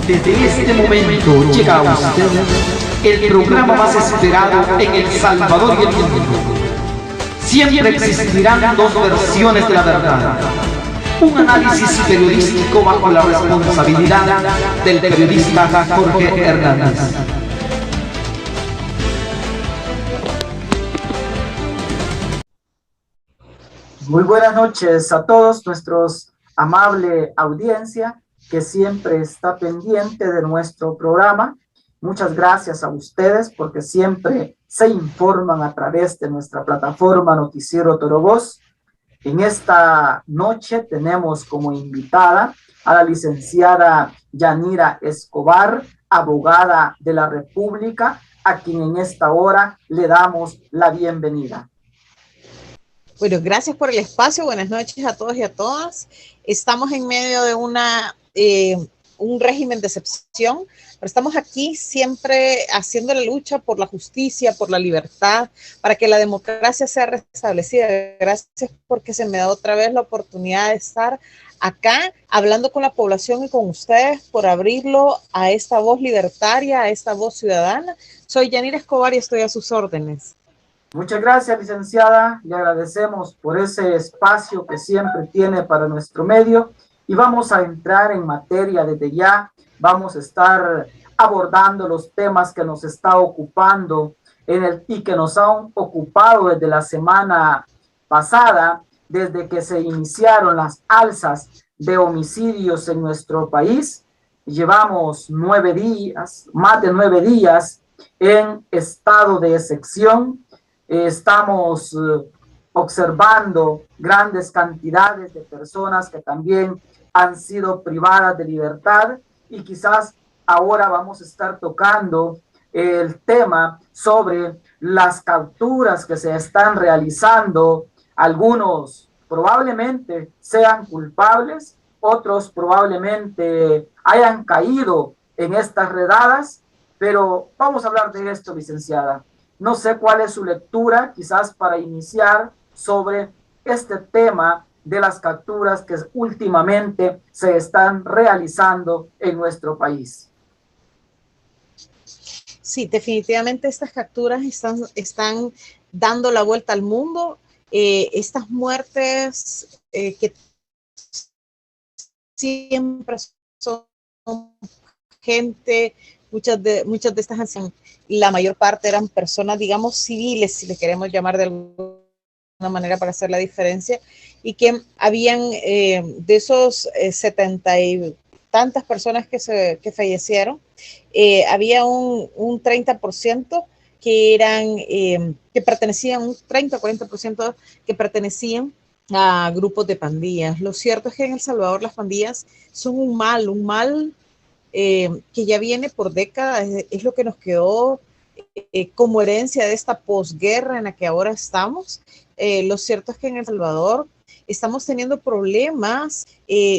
Desde este momento llega a usted el programa más esperado en El Salvador y el mundo. Siempre existirán dos versiones de la verdad. Un análisis periodístico bajo la responsabilidad del periodista Jorge Hernández. Muy buenas noches a todos nuestros amable audiencia que siempre está pendiente de nuestro programa. Muchas gracias a ustedes porque siempre se informan a través de nuestra plataforma Noticiero Toro Voz. En esta noche tenemos como invitada a la licenciada Yanira Escobar, abogada de la República, a quien en esta hora le damos la bienvenida. Bueno, gracias por el espacio. Buenas noches a todos y a todas. Estamos en medio de un régimen de excepción, pero estamos aquí siempre haciendo la lucha por la justicia, por la libertad, para que la democracia sea restablecida. Gracias porque se me da otra vez la oportunidad de estar acá hablando con la población y con ustedes por abrirlo a esta voz libertaria, a esta voz ciudadana. Soy Yanira Escobar y estoy a sus órdenes. Muchas gracias, licenciada. Le agradecemos por ese espacio que siempre tiene para nuestro medio y vamos a entrar en materia desde ya. Vamos a estar abordando los temas que nos está ocupando y que nos han ocupado desde la semana pasada, desde que se iniciaron las alzas de homicidios en nuestro país. Llevamos 9 días, más de 9 días en estado de excepción. Estamos observando grandes cantidades de personas que también han sido privadas de libertad y quizás ahora vamos a estar tocando el tema sobre las capturas que se están realizando. Algunos probablemente sean culpables, otros probablemente hayan caído en estas redadas, pero vamos a hablar de esto, licenciada. No sé cuál es su lectura, quizás para iniciar sobre este tema de las capturas que últimamente se están realizando en nuestro país. Sí, definitivamente estas capturas están dando la vuelta al mundo. Estas muertes que siempre son gente, muchas de estas, la mayor parte eran personas, digamos, civiles, si les queremos llamar de alguna manera para hacer la diferencia, y que habían de esos 70 y tantas personas que fallecieron, había un 30% que eran, que pertenecían, un 30-40% que pertenecían a grupos de pandillas. Lo cierto es que en El Salvador las pandillas son un mal que ya viene por décadas, es lo que nos quedó como herencia de esta posguerra en la que ahora estamos. Lo cierto es que en El Salvador estamos teniendo problemas,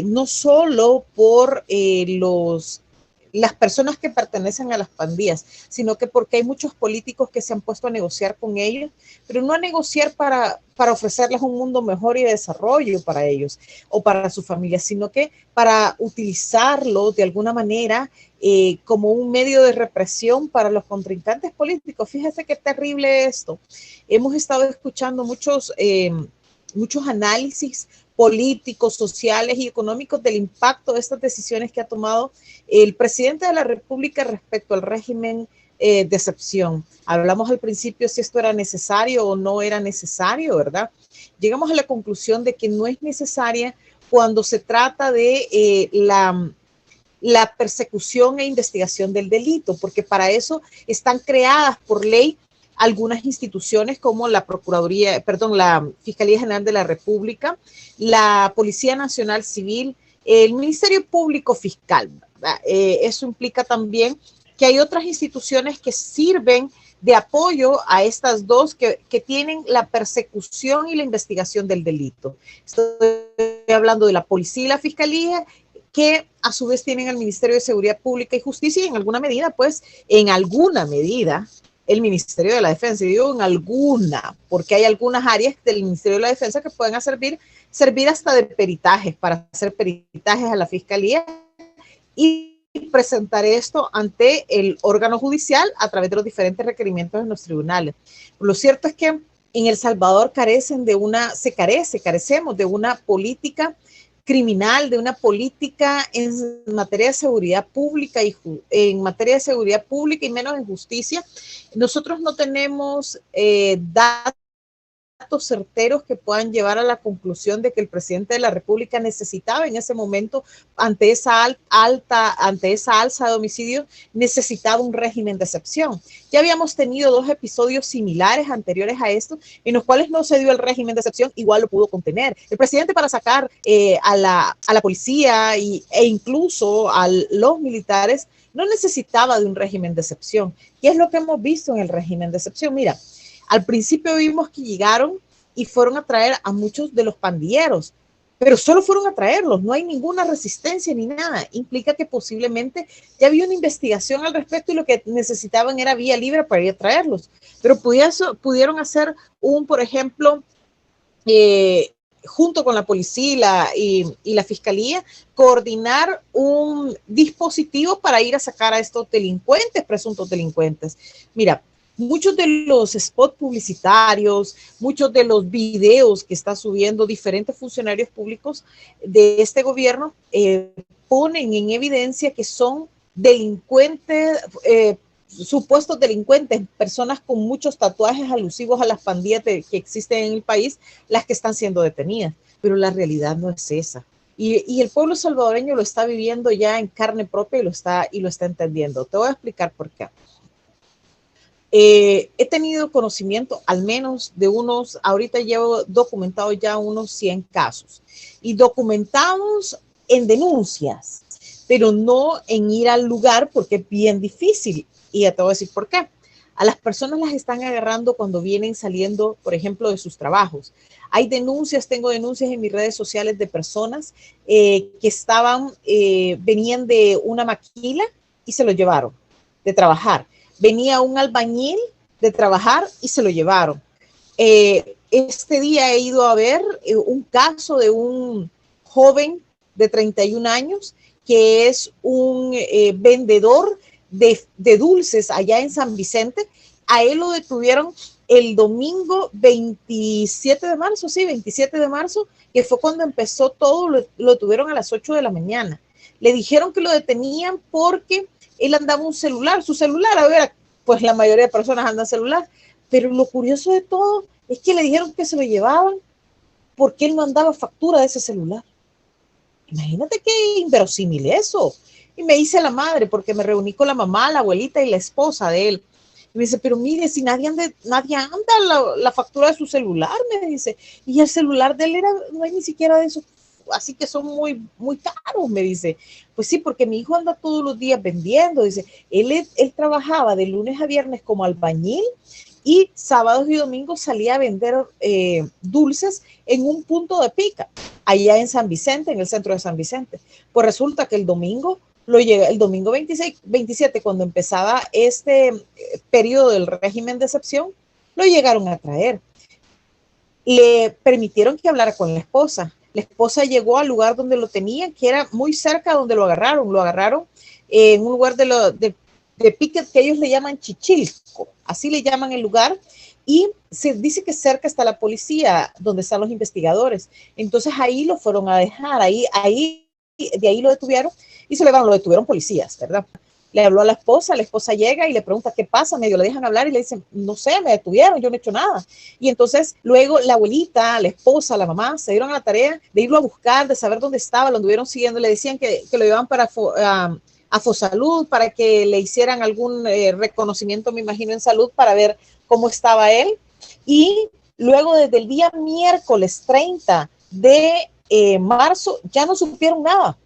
no solo por las personas que pertenecen a las pandillas, sino que porque hay muchos políticos que se han puesto a negociar con ellos, pero no a negociar para ofrecerles un mundo mejor y de desarrollo para ellos o para su familia, sino que para utilizarlo de alguna manera como un medio de represión para los contrincantes políticos. Fíjese qué terrible esto. Hemos estado escuchando muchos análisis políticos, sociales y económicos del impacto de estas decisiones que ha tomado el presidente de la República respecto al régimen de excepción. Hablamos al principio si esto era necesario o no era necesario, ¿verdad? Llegamos a la conclusión de que no es necesaria cuando se trata de la persecución e investigación del delito, porque para eso están creadas por ley algunas instituciones como la la Fiscalía General de la República, la Policía Nacional Civil, el Ministerio Público Fiscal, ¿verdad? Eso implica también que hay otras instituciones que sirven de apoyo a estas dos que tienen la persecución y la investigación del delito. Estoy hablando de la Policía y la Fiscalía, que a su vez tienen el Ministerio de Seguridad Pública y Justicia y en alguna medida, el Ministerio de la Defensa. Y digo en alguna, porque hay algunas áreas del Ministerio de la Defensa que pueden servir hasta de peritajes, para hacer peritajes a la Fiscalía y presentar esto ante el órgano judicial a través de los diferentes requerimientos en los tribunales. Lo cierto es que en El Salvador carecemos de una política criminal, de una política en materia de seguridad pública y menos en justicia. Nosotros no tenemos datos certeros que puedan llevar a la conclusión de que el presidente de la República necesitaba en ese momento, ante esa alza de homicidios, necesitaba un régimen de excepción. Ya habíamos tenido 2 episodios similares anteriores a esto, en los cuales no se dio el régimen de excepción, igual lo pudo contener. El presidente, para sacar a la policía e incluso a los militares, no necesitaba de un régimen de excepción. ¿Qué es lo que hemos visto en el régimen de excepción? Mira, al principio vimos que llegaron y fueron a traer a muchos de los pandilleros, pero solo fueron a traerlos, no hay ninguna resistencia ni nada. Implica que posiblemente ya había una investigación al respecto y lo que necesitaban era vía libre para ir a traerlos. Pero pudieron hacer por ejemplo, junto con la policía y la fiscalía, coordinar un dispositivo para ir a sacar a estos delincuentes, presuntos delincuentes. Mira, muchos de los spots publicitarios, muchos de los videos que está subiendo diferentes funcionarios públicos de este gobierno ponen en evidencia que son delincuentes, supuestos delincuentes, personas con muchos tatuajes alusivos a las pandillas que existen en el país, las que están siendo detenidas. Pero la realidad no es esa. Y el pueblo salvadoreño lo está viviendo ya en carne propia y lo está entendiendo. Te voy a explicar por qué. He tenido conocimiento al menos de ahorita llevo documentado ya unos 100 casos y documentados en denuncias, pero no en ir al lugar porque es bien difícil. Y ya te voy a decir por qué. A las personas las están agarrando cuando vienen saliendo, por ejemplo, de sus trabajos. Tengo denuncias en mis redes sociales de personas que venían de una maquila y se lo llevaron de trabajar. Venía un albañil de trabajar y se lo llevaron. Este día he ido a ver un caso de un joven de 31 años que es un vendedor de dulces allá en San Vicente. A él lo detuvieron el domingo 27 de marzo, que fue cuando empezó todo. Lo detuvieron a las 8 de la mañana. Le dijeron que lo detenían porque él andaba su celular, a ver, pues la mayoría de personas andan celular, pero lo curioso de todo es que le dijeron que se lo llevaban porque él no andaba factura de ese celular. Imagínate qué inverosímil eso. Y me dice la madre, porque me reuní con la mamá, la abuelita y la esposa de él. Y me dice, pero mire, si nadie anda la factura de su celular, me dice, y el celular de él no hay ni siquiera de eso, así que son muy, muy caros, me dice. Pues sí, porque mi hijo anda todos los días vendiendo, dice, él trabajaba de lunes a viernes como albañil y sábados y domingos salía a vender dulces en un punto de pica, allá en San Vicente, en el centro de San Vicente. Pues resulta que el domingo 27, cuando empezaba este periodo del régimen de excepción, lo llegaron a traer. Le permitieron que hablara con la esposa. La esposa llegó al lugar donde lo tenían, que era muy cerca donde lo agarraron. Lo agarraron en un lugar de piquet que ellos le llaman Chichilco, así le llaman el lugar, y se dice que cerca está la policía, donde están los investigadores. Entonces ahí lo fueron a dejar, de ahí lo detuvieron y lo detuvieron policías, ¿verdad? Le habló a la esposa llega y le pregunta qué pasa, medio le dejan hablar y le dicen, no sé, me detuvieron, yo no he hecho nada. Y entonces luego la abuelita, la esposa, la mamá se dieron a la tarea de irlo a buscar, de saber dónde estaba, lo anduvieron siguiendo, le decían que lo llevaban a Fosalud para que le hicieran algún reconocimiento, me imagino, en salud para ver cómo estaba él. Y luego desde el día miércoles 30 de marzo ya no supieron nada.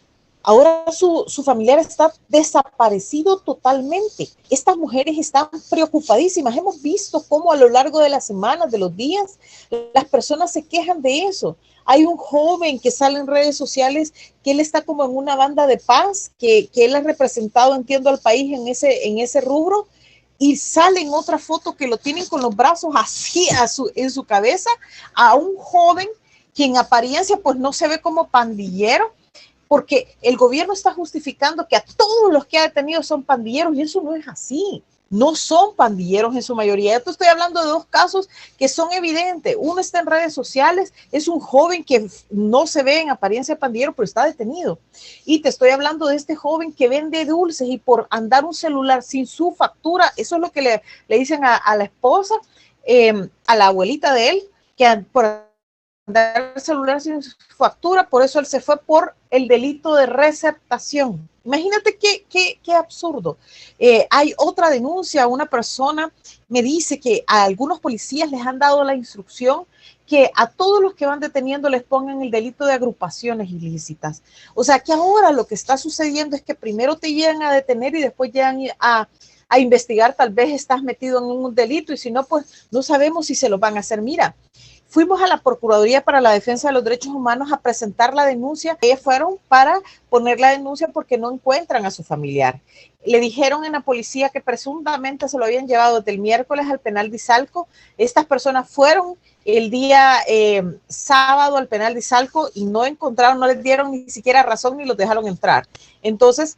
Ahora su familiar está desaparecido totalmente. Estas mujeres están preocupadísimas. Hemos visto cómo a lo largo de las semanas, de los días, las personas se quejan de eso. Hay un joven que sale en redes sociales que él está como en una banda de paz, que él ha representado, entiendo, al país en ese rubro, y sale en otra foto que lo tienen con los brazos así en su cabeza a un joven que en apariencia pues no se ve como pandillero, porque el gobierno está justificando que a todos los que ha detenido son pandilleros y eso no es así. No son pandilleros en su mayoría. Yo te estoy hablando de dos casos que son evidentes. Uno está en redes sociales, es un joven que no se ve en apariencia pandillero, pero está detenido. Y te estoy hablando de este joven que vende dulces y por andar un celular sin su factura, eso es lo que le dicen a la esposa, a la abuelita de él, que por andar el celular sin su factura, por eso él se fue por el delito de receptación. Imagínate qué absurdo. Hay otra denuncia, una persona me dice que a algunos policías les han dado la instrucción que a todos los que van deteniendo les pongan el delito de agrupaciones ilícitas. O sea que ahora lo que está sucediendo es que primero te llegan a detener y después llegan a investigar, tal vez estás metido en un delito y si no, pues no sabemos si se lo van a hacer. Mira, fuimos a la Procuraduría para la Defensa de los Derechos Humanos a presentar la denuncia. Ellos fueron para poner la denuncia porque no encuentran a su familiar. Le dijeron en la policía que presuntamente se lo habían llevado desde el miércoles al penal de Izalco. Estas personas fueron el día sábado al penal de Izalco y no encontraron, no les dieron ni siquiera razón ni los dejaron entrar. Entonces,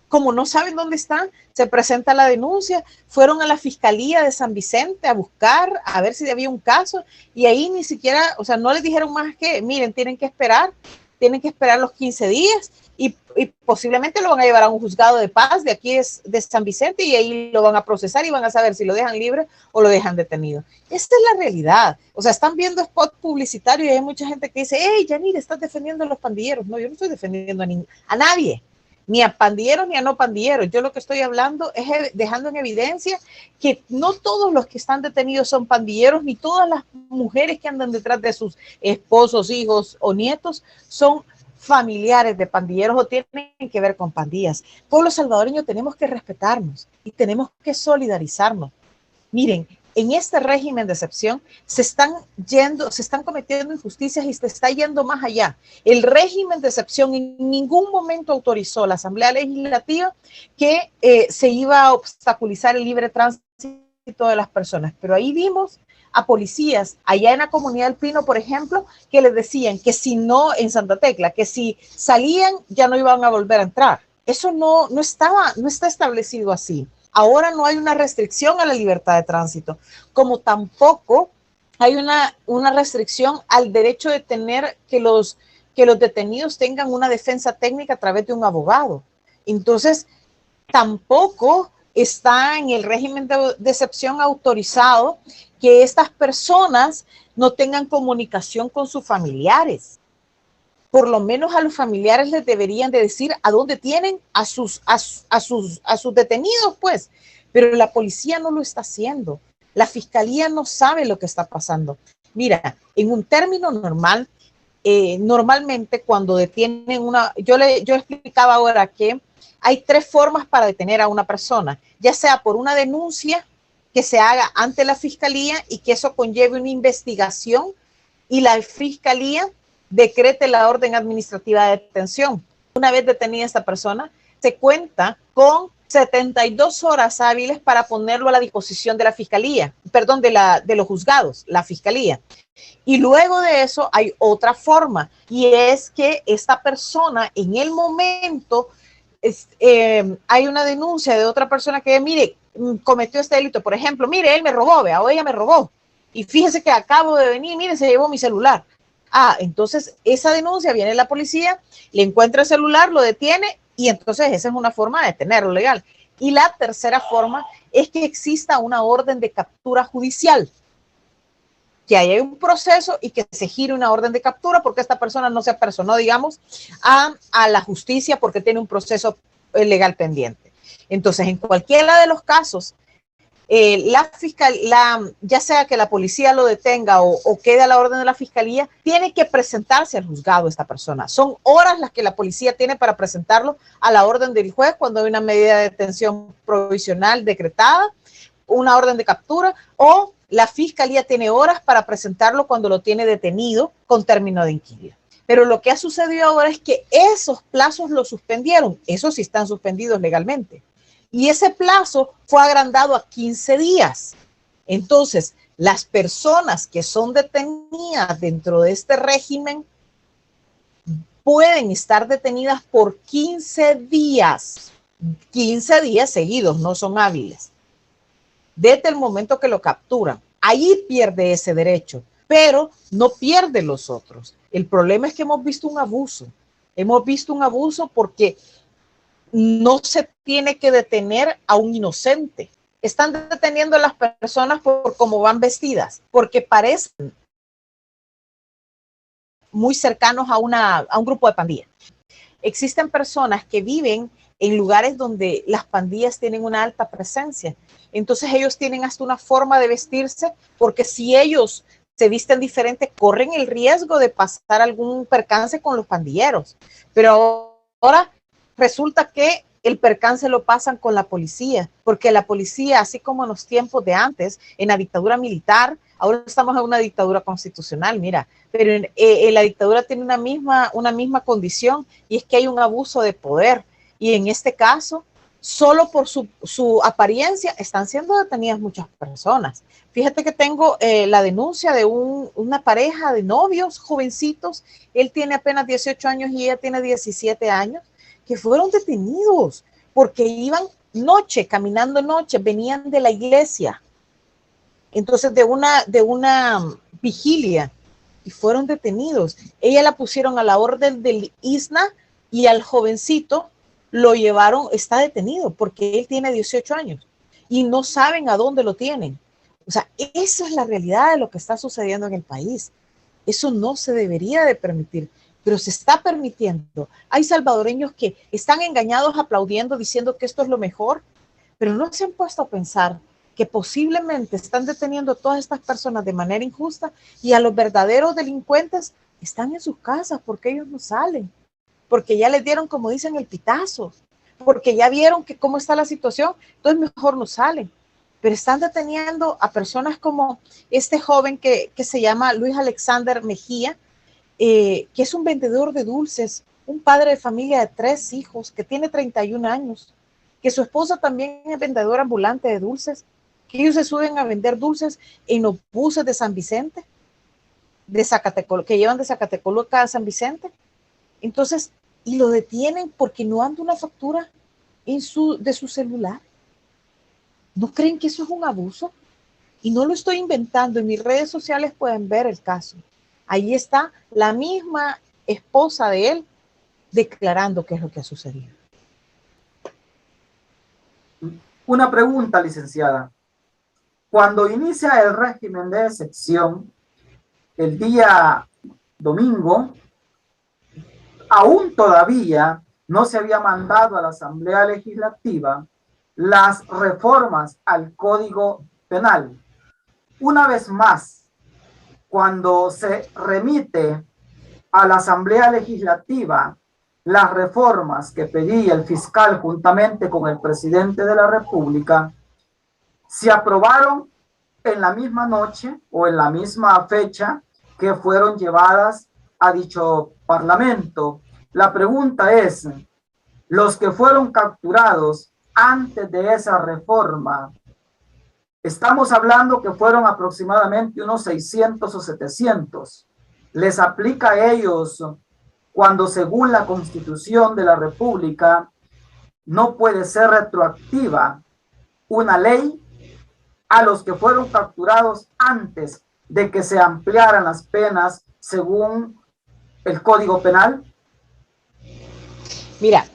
como no saben dónde están, se presenta la denuncia, fueron a la Fiscalía de San Vicente a buscar, a ver si había un caso, y ahí ni siquiera, o sea, no les dijeron más que, miren, tienen que esperar los 15 días y posiblemente lo van a llevar a un juzgado de paz de aquí de San Vicente y ahí lo van a procesar y van a saber si lo dejan libre o lo dejan detenido. Esta es la realidad. O sea, están viendo spot publicitario y hay mucha gente que dice, hey, Yanir, estás defendiendo a los pandilleros. No, yo no estoy defendiendo a nadie. Ni a pandilleros ni a no pandilleros. Yo lo que estoy hablando es dejando en evidencia que no todos los que están detenidos son pandilleros, ni todas las mujeres que andan detrás de sus esposos, hijos o nietos son familiares de pandilleros o tienen que ver con pandillas. Pueblo salvadoreño, tenemos que respetarnos y tenemos que solidarizarnos. Miren, en este régimen de excepción se están cometiendo injusticias y se está yendo más allá. El régimen de excepción en ningún momento autorizó la Asamblea Legislativa que se iba a obstaculizar el libre tránsito de las personas. Pero ahí vimos a policías allá en la comunidad del Pino, por ejemplo, que les decían que si no, en Santa Tecla, que si salían ya no iban a volver a entrar. Eso no está establecido así. Ahora no hay una restricción a la libertad de tránsito, como tampoco hay una restricción al derecho de tener que los detenidos tengan una defensa técnica a través de un abogado. Entonces, tampoco está en el régimen de excepción autorizado que estas personas no tengan comunicación con sus familiares. Por lo menos a los familiares les deberían de decir a dónde tienen a sus detenidos, pues. Pero la policía no lo está haciendo. La fiscalía no sabe lo que está pasando. Mira, en un término normal, normalmente cuando detienen yo explicaba ahora que hay 3 formas para detener a una persona, ya sea por una denuncia que se haga ante la fiscalía y que eso conlleve una investigación y la fiscalía decrete la orden administrativa de detención. Una vez detenida esta persona, se cuenta con 72 horas hábiles para ponerlo a la disposición de la fiscalía, perdón, de los juzgados, la fiscalía. Y luego de eso hay otra forma, y es que esta persona en el momento, hay una denuncia de otra persona que, mire, cometió este delito, por ejemplo, mire, él me robó, vea, o ella me robó, y fíjese que acabo de venir, mire, se llevó mi celular. Entonces esa denuncia, viene la policía, le encuentra el celular, lo detiene y entonces esa es una forma de detenerlo legal. Y la tercera forma es que exista una orden de captura judicial, que haya un proceso y que se gire una orden de captura porque esta persona no se apersonó, digamos, a la justicia porque tiene un proceso legal pendiente. Entonces, en cualquiera de los casos, ya sea que la policía lo detenga o quede a la orden de la fiscalía, tiene que presentarse al juzgado esta persona. Son horas las que la policía tiene para presentarlo a la orden del juez cuando hay una medida de detención provisional decretada, una orden de captura, o la fiscalía tiene horas para presentarlo cuando lo tiene detenido con término de inquilio. Pero lo que ha sucedido ahora es que esos plazos los suspendieron. Esos sí están suspendidos legalmente. Y ese plazo fue agrandado a 15 días. Entonces, las personas que son detenidas dentro de este régimen pueden estar detenidas por 15 días. 15 días seguidos, no son hábiles. Desde el momento que lo capturan, ahí pierde ese derecho, pero no pierde los otros. El problema es que hemos visto un abuso. Hemos visto un abuso porque no se tiene que detener a un inocente. Están deteniendo a las personas por cómo van vestidas, porque parecen muy cercanos a un grupo de pandillas. Existen personas que viven en lugares donde las pandillas tienen una alta presencia. Entonces ellos tienen hasta una forma de vestirse, porque si ellos se visten diferente, corren el riesgo de pasar algún percance con los pandilleros. Pero ahora resulta que el percance lo pasan con la policía, porque la policía, así como en los tiempos de antes, en la dictadura militar, ahora estamos en una dictadura constitucional, mira, pero en la dictadura tiene una misma condición, y es que hay un abuso de poder, y en este caso, solo por su apariencia, están siendo detenidas muchas personas. Fíjate que tengo la denuncia de una pareja de novios jovencitos, él tiene apenas 18 años y ella tiene 17 años, que fueron detenidos porque iban caminando noche, venían de la iglesia, entonces de una vigilia, y fueron detenidos. Ella la pusieron a la orden del ISNA y al jovencito lo llevaron, está detenido porque él tiene 18 años y no saben a dónde lo tienen. O sea, esa es la realidad de lo que está sucediendo en el país. Eso no se debería de permitir, pero se está permitiendo. Hay salvadoreños que están engañados aplaudiendo, diciendo que esto es lo mejor, pero no se han puesto a pensar que posiblemente están deteniendo a todas estas personas de manera injusta, y a los verdaderos delincuentes están en sus casas porque ellos no salen, porque ya les dieron, como dicen, el pitazo, porque ya vieron que cómo está la situación, entonces mejor no salen. Pero están deteniendo a personas como este joven que se llama Luis Alexander Mejía, que es un vendedor de dulces, un padre de familia de 3 hijos, que tiene 31 años, que su esposa también es vendedora ambulante de dulces, que ellos se suben a vender dulces en los buses de San Vicente, que llevan de Zacatecoluca a San Vicente. Entonces, y lo detienen porque no anda una factura de su celular. ¿No creen que eso es un abuso? Y no lo estoy inventando, en mis redes sociales pueden ver el caso. Ahí está la misma esposa de él declarando qué es lo que ha sucedido. Una pregunta, licenciada. Cuando inicia el régimen de excepción, el día domingo, aún todavía no se había mandado a la Asamblea Legislativa las reformas al Código Penal. Una vez más, cuando se remite a la Asamblea Legislativa las reformas que pedía el fiscal juntamente con el presidente de la República, se aprobaron en la misma noche o en la misma fecha que fueron llevadas a dicho parlamento. La pregunta es, los que fueron capturados antes de esa reforma, estamos hablando que fueron aproximadamente unos 600 o 700. ¿Les aplica a ellos cuando, según la Constitución de la República, no puede ser retroactiva una ley a los que fueron capturados antes de que se ampliaran las penas según el Código Penal? Mira,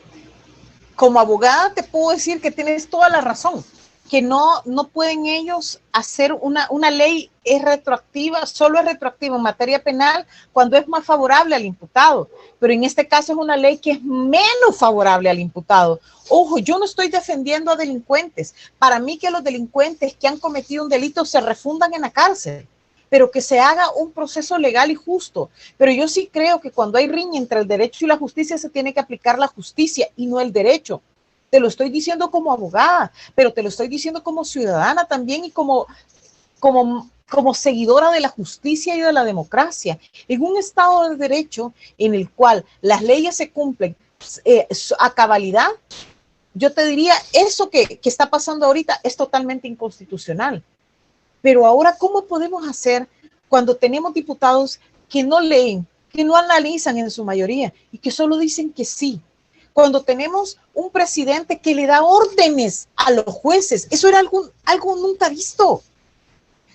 como abogada te puedo decir que tienes toda la razón, que no pueden ellos hacer una ley es retroactiva, solo es retroactiva en materia penal cuando es más favorable al imputado, pero en este caso es una ley que es menos favorable al imputado. Ojo, yo no estoy defendiendo a delincuentes. Para mí que los delincuentes que han cometido un delito se refundan en la cárcel, pero que se haga un proceso legal y justo. Pero yo sí creo que cuando hay riña entre el derecho y la justicia, se tiene que aplicar la justicia y no el derecho. Te lo estoy diciendo como abogada, pero te lo estoy diciendo como ciudadana también y como seguidora de la justicia y de la democracia. En un Estado de Derecho en el cual las leyes se cumplen a cabalidad, yo te diría, eso que está pasando ahorita es totalmente inconstitucional. Pero ahora, ¿cómo podemos hacer cuando tenemos diputados que no leen, que no analizan en su mayoría y que solo dicen que sí. Cuando tenemos un presidente que le da órdenes a los jueces, eso era algo nunca visto.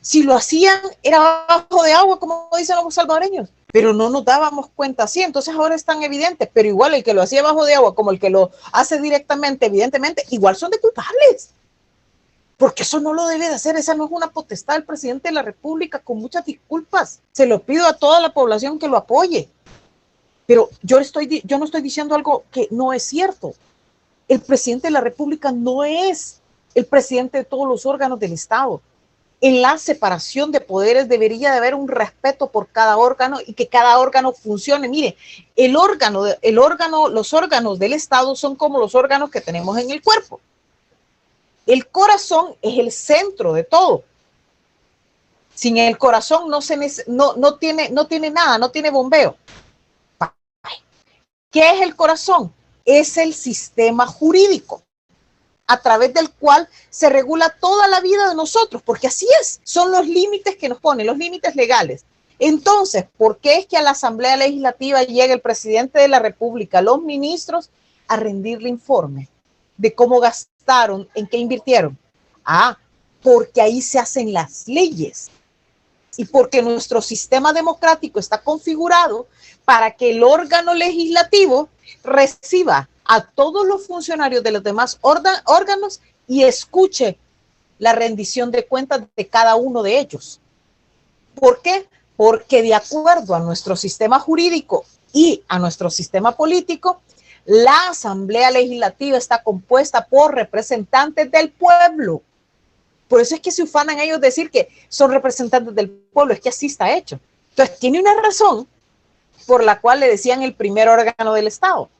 Si lo hacían, era bajo de agua, como dicen los salvadoreños, pero no nos dábamos cuenta así. Entonces ahora es tan evidente, pero igual el que lo hacía bajo de agua como el que lo hace directamente, evidentemente, igual son de culpables. Porque eso no lo debe de hacer, esa no es una potestad del presidente de la República, con muchas disculpas. Se lo pido a toda la población que lo apoye. Pero yo no estoy diciendo algo que no es cierto. El presidente de la República no es el presidente de todos los órganos del Estado. En la separación de poderes debería de haber un respeto por cada órgano y que cada órgano funcione. Mire, los órganos del Estado son como los órganos que tenemos en el cuerpo. El corazón es el centro de todo. Sin el corazón no tiene nada, no tiene bombeo. ¿Qué es el corazón? Es el sistema jurídico a través del cual se regula toda la vida de nosotros, porque así es, son los límites que nos ponen, los límites legales. Entonces, ¿por qué es que a la Asamblea Legislativa llega el presidente de la República, los ministros, a rendirle informe de cómo gastaron, en qué invirtieron? Porque ahí se hacen las leyes y porque nuestro sistema democrático está configurado para que el órgano legislativo reciba a todos los funcionarios de los demás órganos y escuche la rendición de cuentas de cada uno de ellos. ¿Por qué? Porque de acuerdo a nuestro sistema jurídico y a nuestro sistema político, la Asamblea Legislativa está compuesta por representantes del pueblo. Por eso es que se ufanan ellos decir que son representantes del pueblo, es que así está hecho. Entonces tiene una razón por la cual le decían el primer órgano del Estado.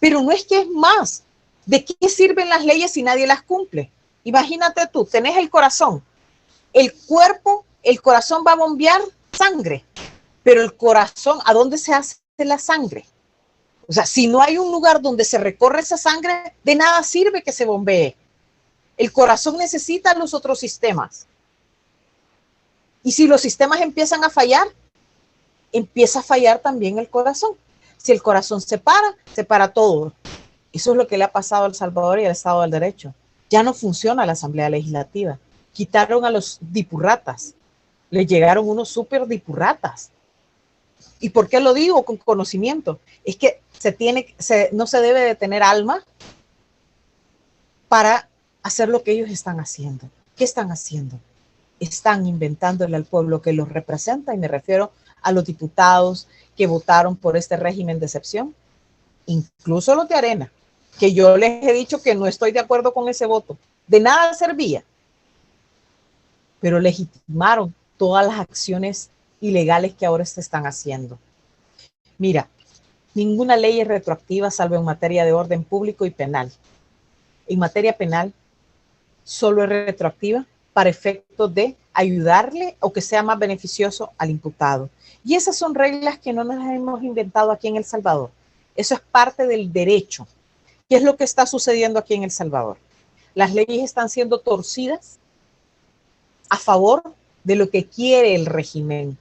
Pero no es que es más. ¿De qué sirven las leyes si nadie las cumple? Imagínate tú, tenés el corazón. El corazón va a bombear sangre. Pero el corazón, ¿a dónde se hace la sangre? O sea, si no hay un lugar donde se recorre esa sangre, de nada sirve que se bombee. El corazón necesita los otros sistemas. Y si los sistemas empiezan a fallar, empieza a fallar también el corazón. Si el corazón se para todo. Eso es lo que le ha pasado a El Salvador y al Estado del Derecho. Ya no funciona la Asamblea Legislativa. Quitaron a los dipurratas. Le llegaron unos súper dipurratas. ¿Y por qué lo digo con conocimiento? Es que no se debe de tener alma para hacer lo que ellos están haciendo. ¿Qué están haciendo? Están inventándole al pueblo que los representa, y me refiero a los diputados que votaron por este régimen de excepción, incluso los de Arena, que yo les he dicho que no estoy de acuerdo con ese voto. De nada servía, pero legitimaron todas las acciones ilegales que ahora se están haciendo. Mira, ninguna ley es retroactiva salvo en materia de orden público y penal. En materia penal, solo es retroactiva para efectos de ayudarle o que sea más beneficioso al imputado. Y esas son reglas que no nos hemos inventado aquí en El Salvador. Eso es parte del derecho. ¿Qué es lo que está sucediendo aquí en El Salvador? Las leyes están siendo torcidas a favor de lo que quiere el régimen,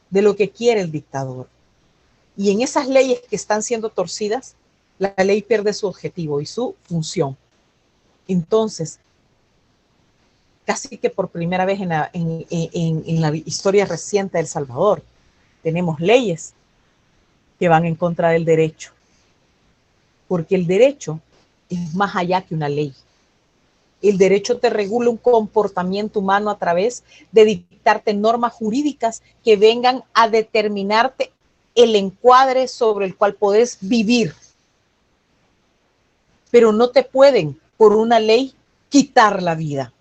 de lo que quiere el dictador. Y en esas leyes que están siendo torcidas, la ley pierde su objetivo y su función. Entonces, casi que por primera vez en la historia reciente de El Salvador, tenemos leyes que van en contra del derecho. Porque el derecho es más allá que una ley. El derecho te regula un comportamiento humano a través de dictarte normas jurídicas que vengan a determinarte el encuadre sobre el cual podés vivir. Pero no te pueden, por una ley, quitar la vida,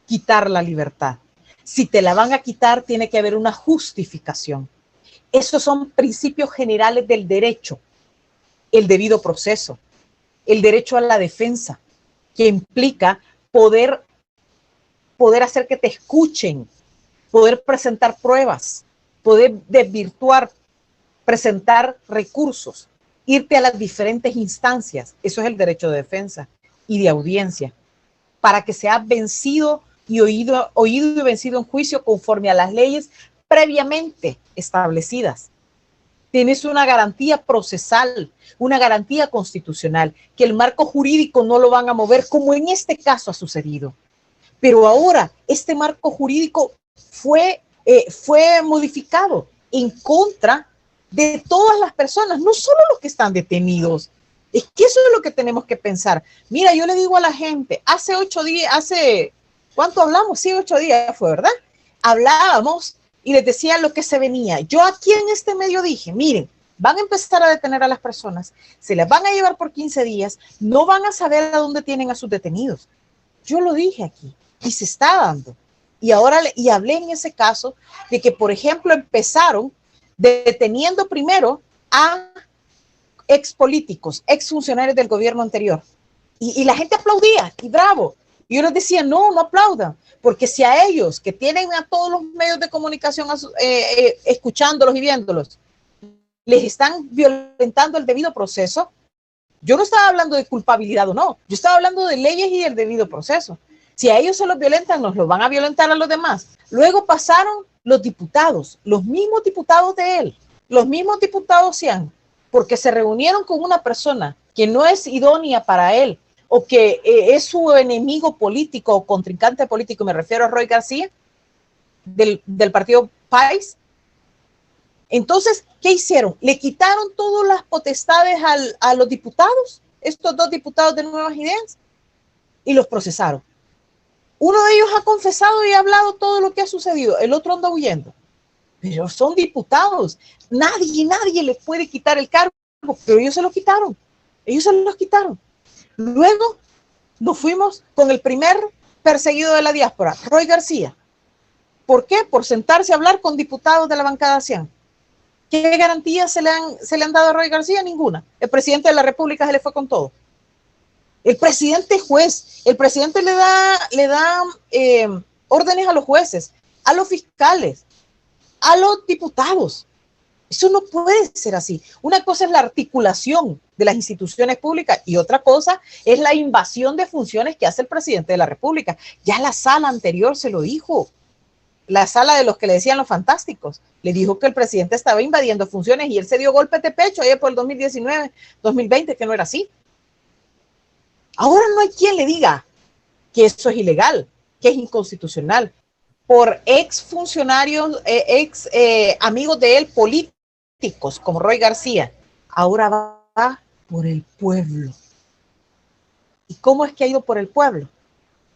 quitar la libertad. Si te la van a quitar, tiene que haber una justificación. Esos son principios generales del derecho. El debido proceso, el derecho a la defensa, que implica poder hacer que te escuchen, poder presentar pruebas, poder desvirtuar, presentar recursos, irte a las diferentes instancias. Eso es el derecho de defensa y de audiencia, para que seas vencido y oído y vencido en juicio conforme a las leyes previamente establecidas. tienes una garantía procesal, una garantía constitucional, que el marco jurídico no lo van a mover, como en este caso ha sucedido. Pero ahora este marco jurídico fue modificado en contra de todas las personas, no solo los que están detenidos. Es que eso es lo que tenemos que pensar. Mira, yo le digo a la gente, hace 8 días, ¿cuánto hablamos? Sí, 8 días fue, ¿verdad? Hablábamos y les decía lo que se venía. Yo aquí en este medio dije, miren, van a empezar a detener a las personas, se las van a llevar por 15 días, no van a saber a dónde tienen a sus detenidos. Yo lo dije aquí y se está dando. Y ahora hablé en ese caso de que, por ejemplo, empezaron deteniendo primero a expolíticos, exfuncionarios del gobierno anterior. Y la gente aplaudía, y bravo. Y yo les decía, no, no aplaudan, porque si a ellos, que tienen a todos los medios de comunicación escuchándolos y viéndolos, les están violentando el debido proceso, yo no estaba hablando de culpabilidad o no, yo estaba hablando de leyes y del debido proceso. Si a ellos se los violentan, nos los van a violentar a los demás. Luego pasaron los diputados, los mismos diputados de él, los mismos diputados sean, porque se reunieron con una persona que no es idónea para él, o que es su enemigo político o contrincante político, me refiero a Roy García, del partido PAIS. Entonces, ¿qué hicieron? Le quitaron todas las potestades a los diputados, estos 2 diputados de Nuevas Ideas, y los procesaron. Uno de ellos ha confesado y ha hablado todo lo que ha sucedido, el otro anda huyendo. Pero son diputados, nadie les puede quitar el cargo, pero ellos se lo quitaron, Luego nos fuimos con el primer perseguido de la diáspora, Roy García. ¿Por qué? Por sentarse a hablar con diputados de la bancada CIAN. ¿Qué garantías se le han dado a Roy García? Ninguna. El presidente de la República se le fue con todo. El presidente es juez, el presidente le da órdenes a los jueces, a los fiscales, a los diputados. Eso no puede ser así. Una cosa es la articulación de las instituciones públicas y otra cosa es la invasión de funciones que hace el presidente de la República. Ya la sala anterior se lo dijo. La sala de los que le decían los fantásticos. Le dijo que el presidente estaba invadiendo funciones y él se dio golpes de pecho allá por el 2019, 2020, que no era así. Ahora no hay quien le diga que eso es ilegal, que es inconstitucional. Por ex funcionarios, amigos de él, políticos, como Roy García. Ahora va por el pueblo. ¿Y cómo es que ha ido por el pueblo?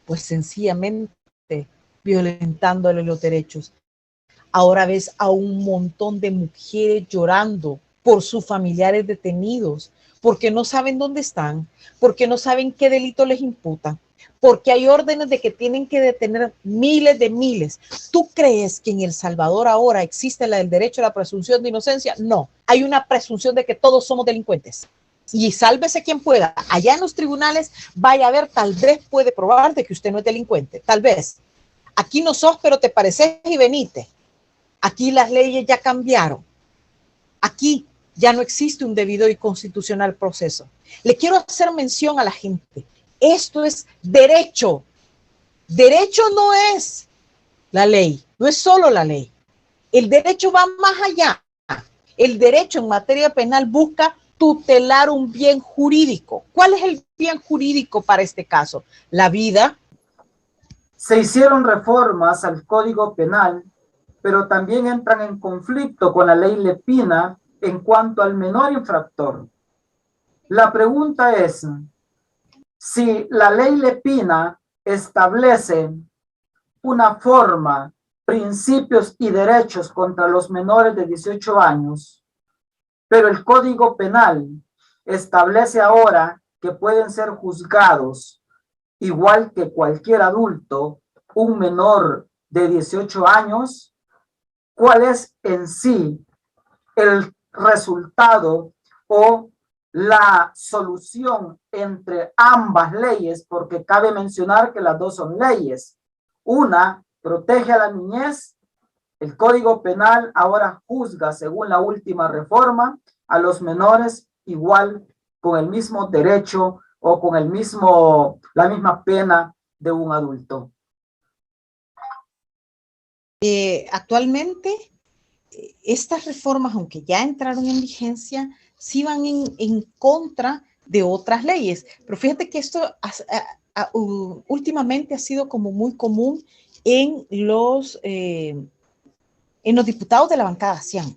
Pues sencillamente violentándole los derechos. Ahora ves a un montón de mujeres llorando por sus familiares detenidos, porque no saben dónde están, porque no saben qué delito les imputan, porque hay órdenes de que tienen que detener miles. ¿Tú crees que en El Salvador ahora existe el derecho a la presunción de inocencia? No, hay una presunción de que todos somos delincuentes. Y sálvese quien pueda. Allá en los tribunales, vaya a ver, tal vez puede probar de que usted no es delincuente, tal vez. Aquí no sos, pero te pareces y venite. Aquí las leyes ya cambiaron. Aquí ya no existe un debido y constitucional proceso. Le quiero hacer mención a la gente. Esto es derecho. Derecho no es la ley, no es solo la ley. El derecho va más allá. El derecho en materia penal busca tutelar un bien jurídico. ¿Cuál es el bien jurídico para este caso? La vida. Se hicieron reformas al Código Penal, pero también entran en conflicto con la ley Lepina en cuanto al menor infractor. La pregunta es, si la ley Lepina establece una forma, principios y derechos contra los menores de 18 años, pero el Código Penal establece ahora que pueden ser juzgados igual que cualquier adulto, un menor de 18 años, ¿cuál es en sí el resultado o la solución entre ambas leyes? Porque cabe mencionar que las dos son leyes. Una protege a la niñez. El Código Penal ahora juzga, según la última reforma, a los menores igual, con el mismo derecho o con la misma pena de un adulto. Actualmente estas reformas, aunque ya entraron en vigencia, sí van en contra de otras leyes. Pero fíjate que esto últimamente ha sido como muy común en los diputados de la bancada CIAN.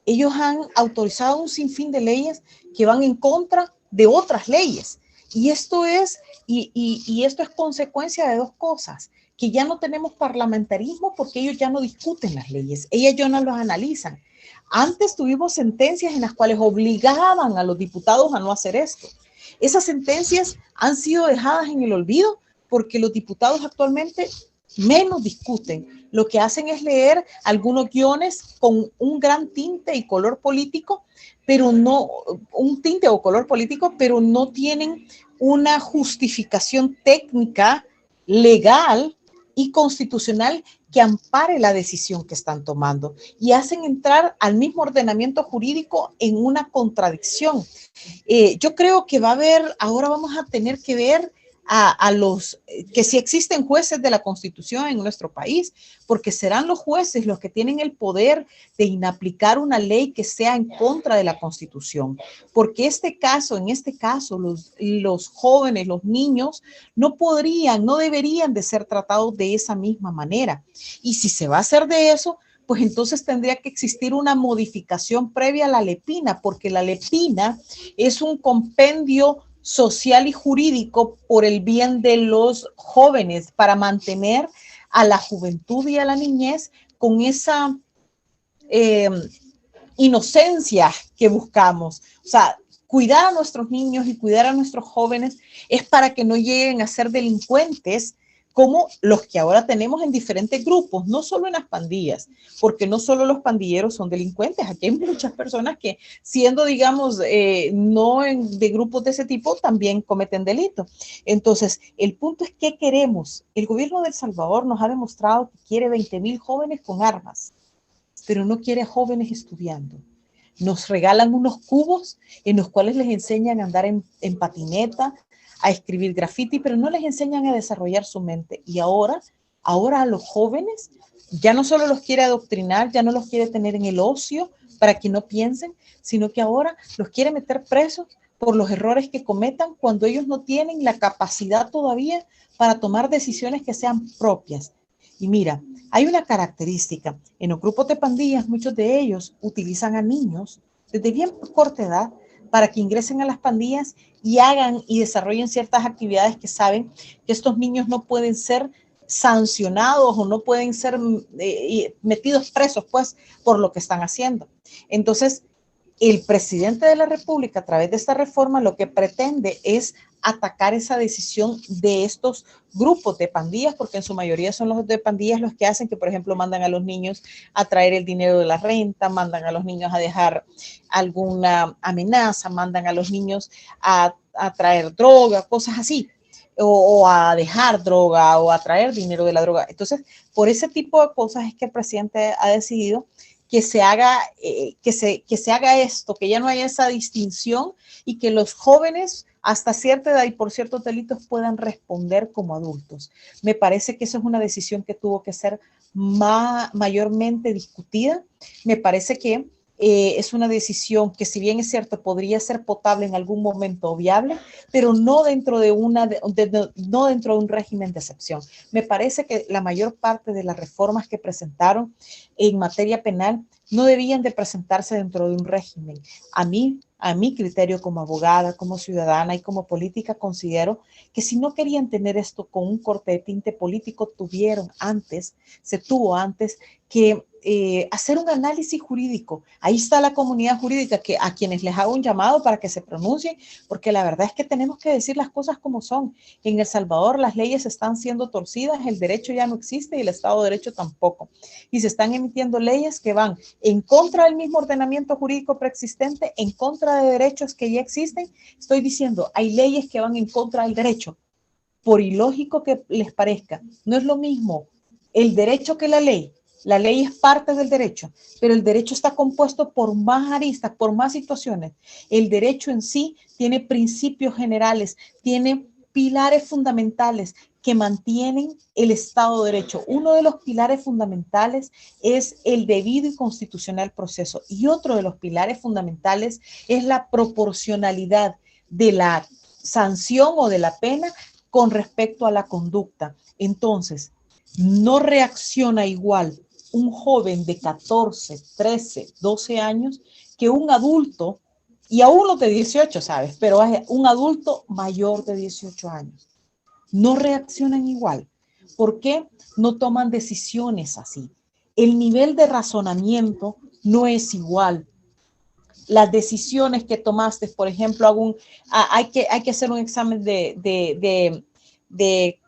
Ellos han autorizado un sinfín de leyes que van en contra de otras leyes. Y esto es consecuencia de dos cosas, que ya no tenemos parlamentarismo porque ellos ya no discuten las leyes, ellos ya no las analizan. Antes tuvimos sentencias en las cuales obligaban a los diputados a no hacer esto. Esas sentencias han sido dejadas en el olvido porque los diputados actualmente menos discuten. Lo que hacen es leer algunos guiones con un gran tinte y color político, pero no tienen una justificación técnica, legal y constitucional que ampare la decisión que están tomando, y hacen entrar al mismo ordenamiento jurídico en una contradicción. Yo creo que ahora vamos a tener que ver que si existen jueces de la Constitución en nuestro país, porque serán los jueces los que tienen el poder de inaplicar una ley que sea en contra de la Constitución, porque en este caso, los jóvenes, los niños, no deberían de ser tratados de esa misma manera. Y si se va a hacer de eso, pues entonces tendría que existir una modificación previa a la LEPINA, porque la LEPINA es un compendio social y jurídico por el bien de los jóvenes, para mantener a la juventud y a la niñez con esa inocencia que buscamos. O sea, cuidar a nuestros niños y cuidar a nuestros jóvenes es para que no lleguen a ser delincuentes como los que ahora tenemos en diferentes grupos, no solo en las pandillas, porque no solo los pandilleros son delincuentes. Aquí hay muchas personas que, siendo, digamos, no de grupos de ese tipo, también cometen delitos. Entonces, el punto es, ¿qué queremos? El gobierno de El Salvador nos ha demostrado que quiere 20,000 jóvenes con armas, pero no quiere jóvenes estudiando. Nos regalan unos cubos en los cuales les enseñan a andar en patineta, a escribir graffiti, pero no les enseñan a desarrollar su mente. Y ahora a los jóvenes ya no solo los quiere adoctrinar, ya no los quiere tener en el ocio para que no piensen, sino que ahora los quiere meter presos por los errores que cometan cuando ellos no tienen la capacidad todavía para tomar decisiones que sean propias. Y mira, hay una característica. En los grupos de pandillas, muchos de ellos utilizan a niños desde bien corta edad para que ingresen a las pandillas y hagan y desarrollen ciertas actividades que saben que estos niños no pueden ser sancionados o no pueden ser metidos presos, pues, por lo que están haciendo. Entonces, el presidente de la República, a través de esta reforma, lo que pretende es atacar esa decisión de estos grupos de pandillas, porque en su mayoría son los de pandillas los que hacen que, por ejemplo, mandan a los niños a traer el dinero de la renta, mandan a los niños a dejar alguna amenaza, mandan a los niños a traer droga, cosas así, o a dejar droga o a traer dinero de la droga. Entonces, por ese tipo de cosas es que el presidente ha decidido que se haga esto, que ya no haya esa distinción y que los jóvenes hasta cierta edad y por ciertos delitos puedan responder como adultos. Me parece que eso es una decisión que tuvo que ser mayormente discutida. Me parece que es una decisión que, si bien es cierto, podría ser potable en algún momento o viable, pero no dentro de un régimen de excepción. Me parece que la mayor parte de las reformas que presentaron en materia penal no debían de presentarse dentro de un régimen. A mi criterio, como abogada, como ciudadana y como política, considero que si no querían tener esto con un corte de tinte político, se tuvo antes que hacer un análisis jurídico. Ahí está la comunidad jurídica, a quienes les hago un llamado para que se pronuncien, porque la verdad es que tenemos que decir las cosas como son. En El Salvador las leyes están siendo torcidas, el derecho ya no existe y el Estado de Derecho tampoco. Y se están emitiendo leyes que van en contra del mismo ordenamiento jurídico preexistente, en contra de derechos que ya existen. Estoy diciendo, hay leyes que van en contra del derecho, por ilógico que les parezca. No es lo mismo el derecho que la ley. La ley es parte del derecho, pero el derecho está compuesto por más aristas, por más situaciones. El derecho en sí tiene principios generales, tiene pilares fundamentales que mantienen el Estado de Derecho. Uno de los pilares fundamentales es el debido y constitucional proceso, y otro de los pilares fundamentales es la proporcionalidad de la sanción o de la pena con respecto a la conducta. Entonces, no reacciona igual un joven de 14, 13, 12 años que un adulto, y aún los de 18, ¿sabes? Pero es un adulto mayor de 18 años. No reaccionan igual. ¿Por qué? No toman decisiones así. El nivel de razonamiento no es igual. Las decisiones que tomaste, por ejemplo, hay que hacer un examen de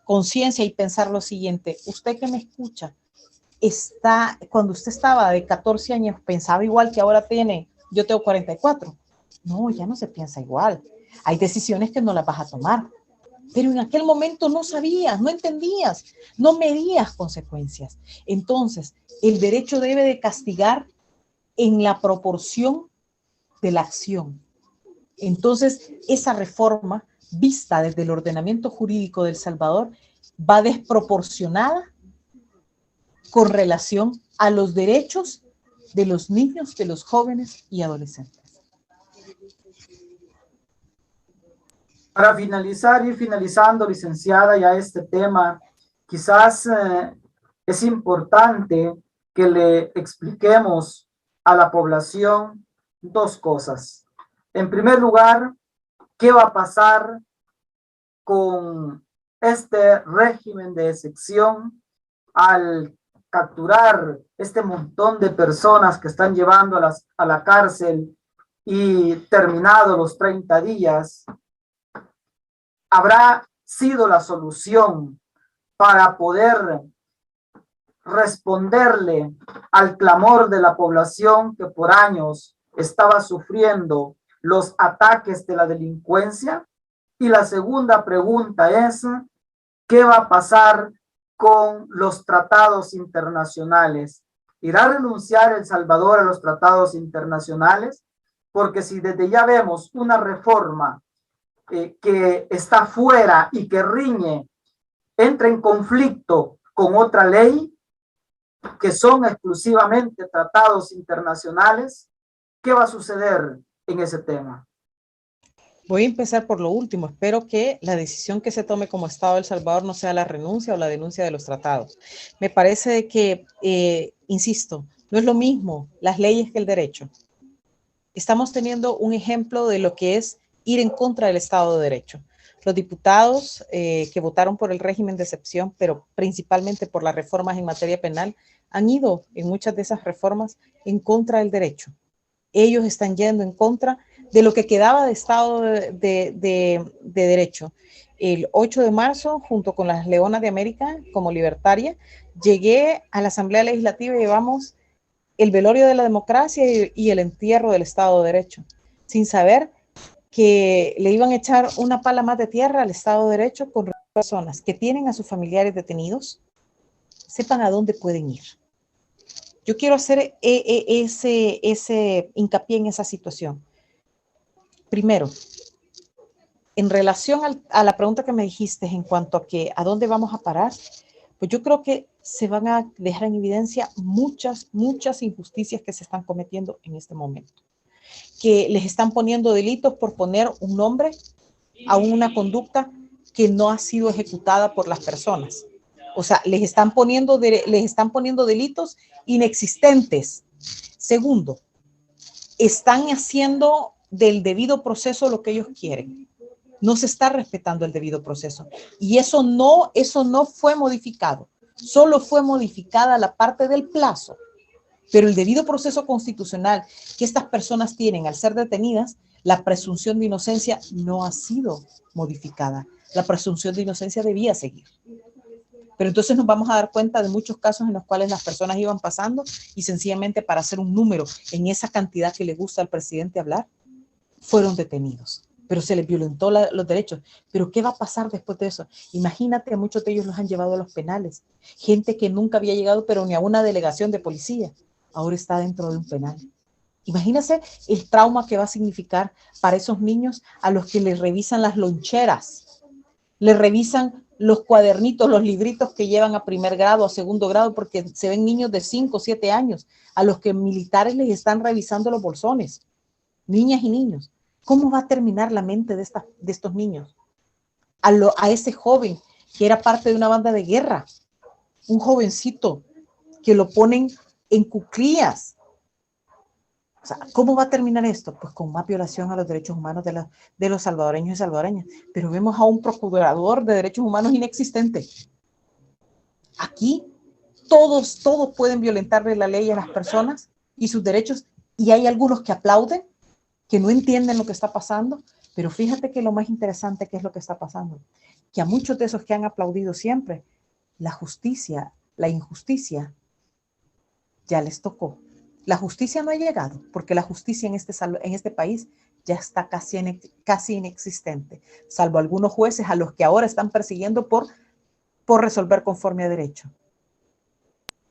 conciencia y pensar lo siguiente. Usted que me escucha, cuando usted estaba de 14 años, ¿pensaba igual que ahora tiene? Yo tengo 44. No, ya no se piensa igual. Hay decisiones que no las vas a tomar. Pero en aquel momento no sabías, no entendías, no medías consecuencias. Entonces, el derecho debe de castigar en la proporción de la acción. Entonces, esa reforma, vista desde el ordenamiento jurídico de El Salvador, va desproporcionada con relación a los derechos de los niños, de los jóvenes y adolescentes. Para finalizar, ir finalizando, licenciada, ya este tema, quizás es importante que le expliquemos a la población dos cosas. En primer lugar, ¿qué va a pasar con este régimen de excepción al capturar este montón de personas que están llevando a la cárcel y terminados los 30 días? ¿Habrá sido la solución para poder responderle al clamor de la población que por años estaba sufriendo los ataques de la delincuencia? Y la segunda pregunta es, ¿qué va a pasar con los tratados internacionales? ¿Irá a renunciar El Salvador a los tratados internacionales? Porque si desde ya vemos una reforma que está fuera y que riñe, entra en conflicto con otra ley, que son exclusivamente tratados internacionales, ¿qué va a suceder en ese tema? Voy a empezar por lo último. Espero que la decisión que se tome como Estado de El Salvador no sea la renuncia o la denuncia de los tratados. Me parece que, insisto, no es lo mismo las leyes que el derecho. Estamos teniendo un ejemplo de lo que es ir en contra del Estado de Derecho. Los diputados que votaron por el régimen de excepción, pero principalmente por las reformas en materia penal, han ido en muchas de esas reformas en contra del derecho. Ellos están yendo en contra de lo que quedaba de Estado de Derecho. El 8 de marzo, junto con las Leonas de América, como libertaria, llegué a la Asamblea Legislativa y llevamos el velorio de la democracia y el entierro del Estado de Derecho, sin saber que le iban a echar una pala más de tierra al Estado de Derecho con personas que tienen a sus familiares detenidos, sepan a dónde pueden ir. Yo quiero hacer ese hincapié en esa situación. Primero, en relación a la pregunta que me dijiste en cuanto a que a dónde vamos a parar, pues yo creo que se van a dejar en evidencia muchas injusticias que se están cometiendo en este momento. Que les están poniendo delitos por poner un nombre a una conducta que no ha sido ejecutada por las personas. O sea, les están poniendo delitos inexistentes. Segundo, están haciendo del debido proceso lo que ellos quieren. No se está respetando el debido proceso. Y eso no fue modificado. Solo fue modificada la parte del plazo. Pero el debido proceso constitucional que estas personas tienen al ser detenidas, la presunción de inocencia no ha sido modificada. La presunción de inocencia debía seguir. Pero entonces nos vamos a dar cuenta de muchos casos en los cuales las personas iban pasando y sencillamente para hacer un número en esa cantidad que le gusta al presidente hablar, fueron detenidos. Pero se les violentó los derechos. ¿Pero qué va a pasar después de eso? Imagínate, a muchos de ellos los han llevado a los penales. Gente que nunca había llegado, pero ni a una delegación de policía. Ahora está dentro de un penal. Imagínense el trauma que va a significar para esos niños a los que les revisan las loncheras, le revisan los cuadernitos, los libritos que llevan a primer grado, a segundo grado, porque se ven niños de 5 o 7 años a los que militares les están revisando los bolsones, niñas y niños. ¿Cómo va a terminar la mente de estos niños? A ese joven que era parte de una banda de guerra, un jovencito que lo ponen en cuclillas. O sea, ¿cómo va a terminar esto? Pues con más violación a los derechos humanos de los salvadoreños y salvadoreñas. Pero vemos a un procurador de derechos humanos inexistente. Aquí todos pueden violentarle la ley a las personas y sus derechos, y hay algunos que aplauden, que no entienden lo que está pasando. Pero fíjate que lo más interesante que es lo que está pasando, que a muchos de esos que han aplaudido siempre, la justicia, la injusticia, ya les tocó. La justicia no ha llegado, porque la justicia en este país ya está casi inexistente, salvo algunos jueces a los que ahora están persiguiendo por resolver conforme a derecho.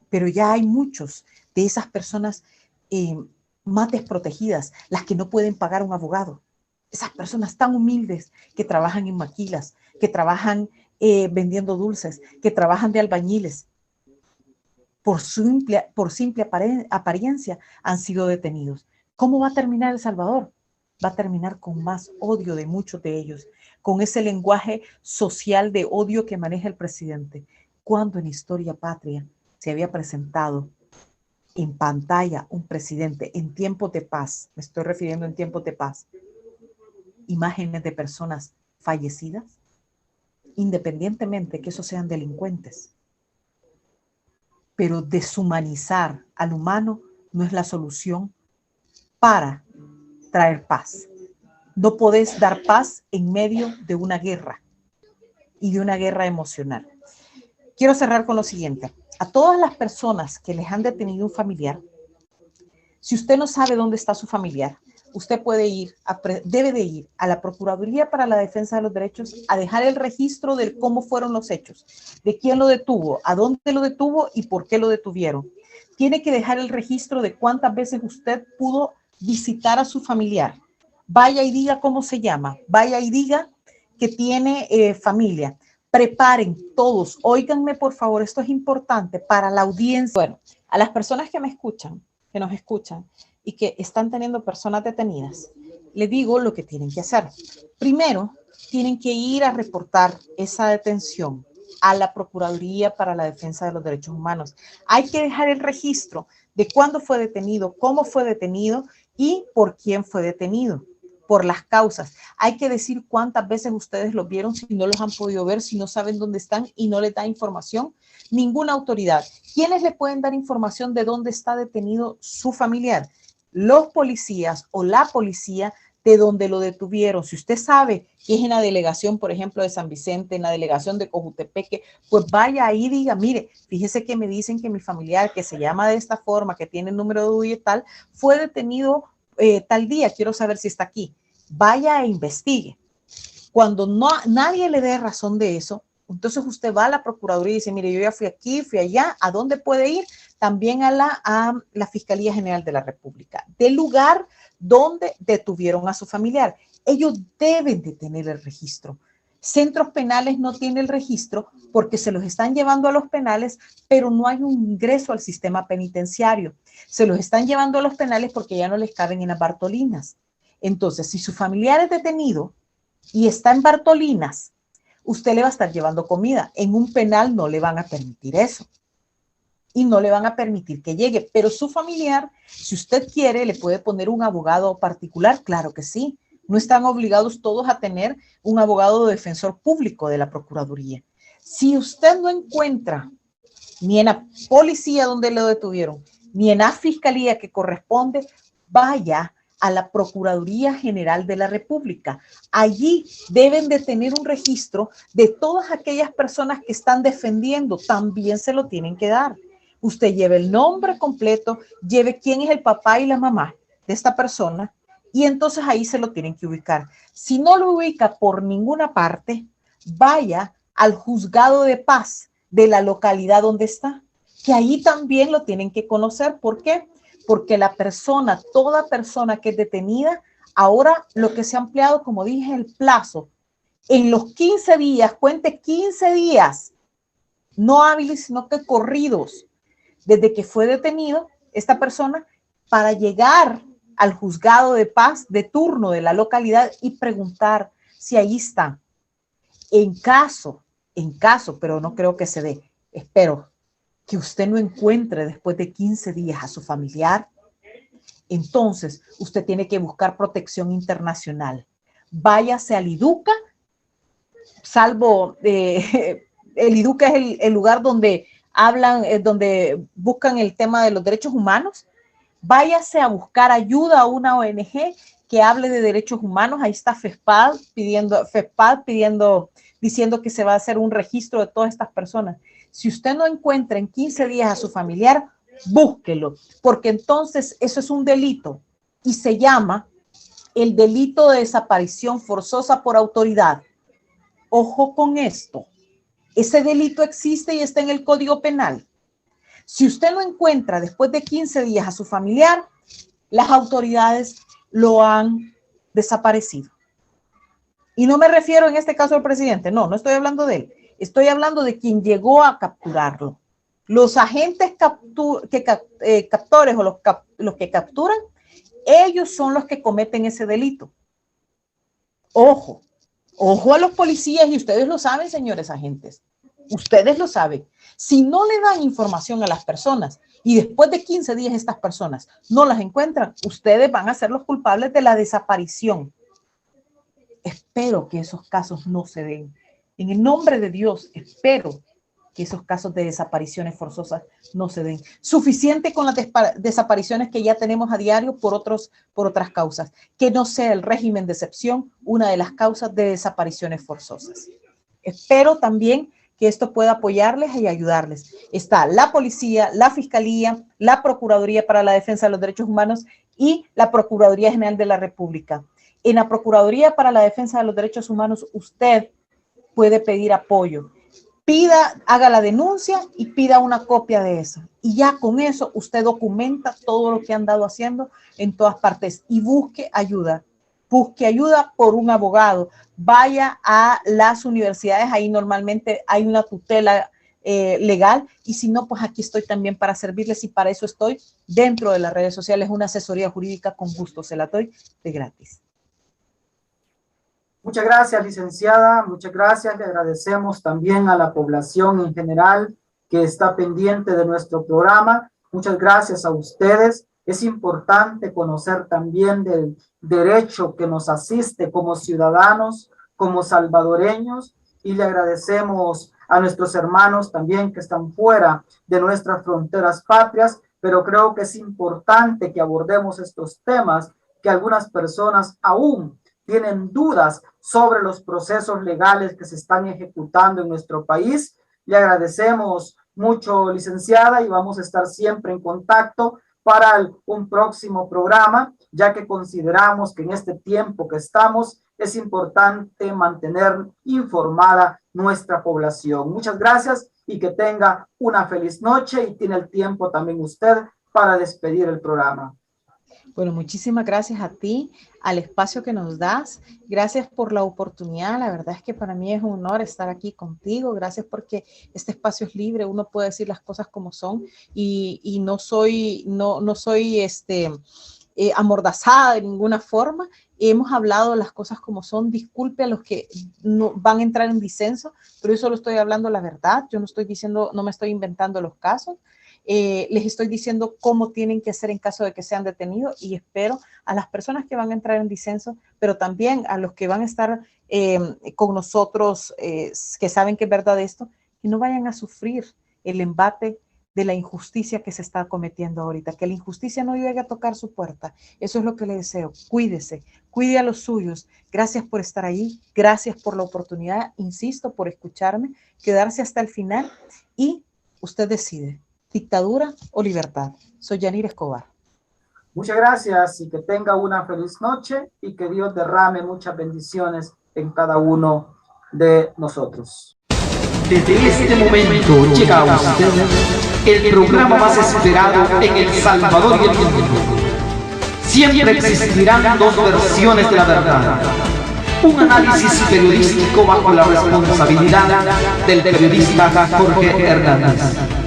Pero ya hay muchos de esas personas más desprotegidas, las que no pueden pagar un abogado. Esas personas tan humildes que trabajan en maquilas, que trabajan vendiendo dulces, que trabajan de albañiles, por simple apariencia han sido detenidos. ¿Cómo va a terminar El Salvador? Va a terminar con más odio de muchos de ellos, con ese lenguaje social de odio que maneja el presidente. Cuando en Historia Patria se había presentado en pantalla un presidente en tiempos de paz, me estoy refiriendo en tiempos de paz, imágenes de personas fallecidas, independientemente que esos sean delincuentes. Pero deshumanizar al humano no es la solución para traer paz. No podés dar paz en medio de una guerra y de una guerra emocional. Quiero cerrar con lo siguiente. A todas las personas que les han detenido un familiar, si usted no sabe dónde está su familiar, usted debe de ir a la Procuraduría para la Defensa de los Derechos a dejar el registro de cómo fueron los hechos, de quién lo detuvo, a dónde lo detuvo y por qué lo detuvieron. Tiene que dejar el registro de cuántas veces usted pudo visitar a su familiar. Vaya y diga cómo se llama, vaya y diga que tiene familia. Preparen todos, óiganme por favor, esto es importante para la audiencia. Bueno, a las personas que me escuchan, que nos escuchan, y que están teniendo personas detenidas, le digo lo que tienen que hacer. Primero, tienen que ir a reportar esa detención a la Procuraduría para la Defensa de los Derechos Humanos. Hay que dejar el registro de cuándo fue detenido, cómo fue detenido y por quién fue detenido, por las causas. Hay que decir cuántas veces ustedes los vieron, si no los han podido ver, si no saben dónde están y no les da información ninguna autoridad. ¿Quiénes le pueden dar información de dónde está detenido su familiar? Los policías o la policía de donde lo detuvieron. Si usted sabe que es en la delegación, por ejemplo, de San Vicente, en la delegación de Cojutepeque, pues vaya ahí y diga, mire, fíjese que me dicen que mi familiar, que se llama de esta forma, que tiene el número de DUI y tal, fue detenido tal día, quiero saber si está aquí. Vaya e investigue. Cuando nadie le dé razón de eso, entonces usted va a la Procuraduría y dice, mire, yo ya fui aquí, fui allá, ¿a dónde puede ir? También a la Fiscalía General de la República, del lugar donde detuvieron a su familiar. Ellos deben de tener el registro. Centros penales no tienen el registro porque se los están llevando a los penales, pero no hay un ingreso al sistema penitenciario. Se los están llevando a los penales porque ya no les caben en las Bartolinas. Entonces, si su familiar es detenido y está en Bartolinas, usted le va a estar llevando comida. En un penal no le van a permitir eso. Y no le van a permitir que llegue. Pero su familiar, si usted quiere, le puede poner un abogado particular. Claro que sí. No están obligados todos a tener un abogado defensor público de la Procuraduría. Si usted no encuentra ni en la policía donde lo detuvieron, ni en la fiscalía que corresponde, vaya a la Procuraduría General de la República. Allí deben de tener un registro de todas aquellas personas que están defendiendo. También se lo tienen que dar. Usted lleve el nombre completo, lleve quién es el papá y la mamá de esta persona y entonces ahí se lo tienen que ubicar. Si no lo ubica por ninguna parte, vaya al juzgado de paz de la localidad donde está, que ahí también lo tienen que conocer. ¿Por qué? Porque la persona, toda persona que es detenida, ahora lo que se ha ampliado, como dije, el plazo en los 15 días, cuente 15 días, no hábiles, sino que corridos, desde que fue detenido esta persona, para llegar al juzgado de paz de turno de la localidad y preguntar si ahí está. En caso, pero no creo que se dé, espero que usted no encuentre después de 15 días a su familiar, entonces usted tiene que buscar protección internacional. Váyase al IDUCA, salvo el IDUCA es el lugar donde hablan, donde buscan el tema de los derechos humanos. Váyase a buscar ayuda a una ONG que hable de derechos humanos. Ahí está FESPAD diciendo que se va a hacer un registro de todas estas personas. Si usted no encuentra en 15 días a su familiar, búsquelo, porque entonces eso es un delito y se llama el delito de desaparición forzosa por autoridad. Ojo con esto. Ese delito existe y está en el Código Penal. Si usted no encuentra después de 15 días a su familiar, las autoridades lo han desaparecido. Y no me refiero en este caso al presidente, no estoy hablando de él. Estoy hablando de quien llegó a capturarlo. Los agentes captores o los que capturan, ellos son los que cometen ese delito. Ojo a los policías, y ustedes lo saben, señores agentes. Ustedes lo saben. Si no le dan información a las personas y después de 15 días estas personas no las encuentran, ustedes van a ser los culpables de la desaparición. Espero que esos casos no se den. En el nombre de Dios, espero que esos casos de desapariciones forzosas no se den. Suficiente con las desapariciones que ya tenemos a diario por otras causas. Que no sea el régimen de excepción una de las causas de desapariciones forzosas. Espero también que esto pueda apoyarles y ayudarles. Está la policía, la fiscalía, la Procuraduría para la Defensa de los Derechos Humanos y la Procuraduría General de la República. En la Procuraduría para la Defensa de los Derechos Humanos, usted puede pedir apoyo. Haga la denuncia y pida una copia de eso. Y ya con eso usted documenta todo lo que han dado haciendo en todas partes y busque ayuda. Busque ayuda por un abogado. Vaya a las universidades, ahí normalmente hay una tutela legal, y si no, pues aquí estoy también para servirles, y para eso estoy dentro de las redes sociales. Una asesoría jurídica con gusto se la doy de gratis. Muchas gracias, licenciada, muchas gracias. Le agradecemos también a la población en general que está pendiente de nuestro programa. Muchas gracias a ustedes. Es importante conocer también del derecho que nos asiste como ciudadanos, como salvadoreños, y le agradecemos a nuestros hermanos también que están fuera de nuestras fronteras patrias, pero creo que es importante que abordemos estos temas que algunas personas aún tienen dudas sobre los procesos legales que se están ejecutando en nuestro país. Le agradecemos mucho, licenciada, y vamos a estar siempre en contacto para un próximo programa, ya que consideramos que en este tiempo que estamos es importante mantener informada nuestra población. Muchas gracias y que tenga una feliz noche, y tiene el tiempo también usted para despedir el programa. Bueno, muchísimas gracias a ti, al espacio que nos das. Gracias por la oportunidad. La verdad es que para mí es un honor estar aquí contigo. Gracias porque este espacio es libre. Uno puede decir las cosas como son, y no soy amordazada de ninguna forma. Hemos hablado las cosas como son. Disculpe a los que no van a entrar en disenso, pero yo solo estoy hablando la verdad. Yo no estoy diciendo, no me estoy inventando los casos. Les estoy diciendo cómo tienen que hacer en caso de que sean detenidos, y espero a las personas que van a entrar en disenso, pero también a los que van a estar con nosotros, que saben que es verdad esto, que no vayan a sufrir el embate de la injusticia que se está cometiendo ahorita, que la injusticia no llegue a tocar su puerta. Eso es lo que le deseo. Cuídese, cuide a los suyos. Gracias por estar ahí, gracias por la oportunidad, insisto, por escucharme, quedarse hasta el final, y usted decide. ¿Dictadura o libertad? Soy Yanira Escobar. Muchas gracias, y que tenga una feliz noche, y que Dios derrame muchas bendiciones en cada uno de nosotros. Desde este momento llega a usted el programa más esperado en El Salvador y el mundo. Siempre existirán dos versiones de la verdad. Un análisis periodístico bajo la responsabilidad del periodista Jorge Hernández.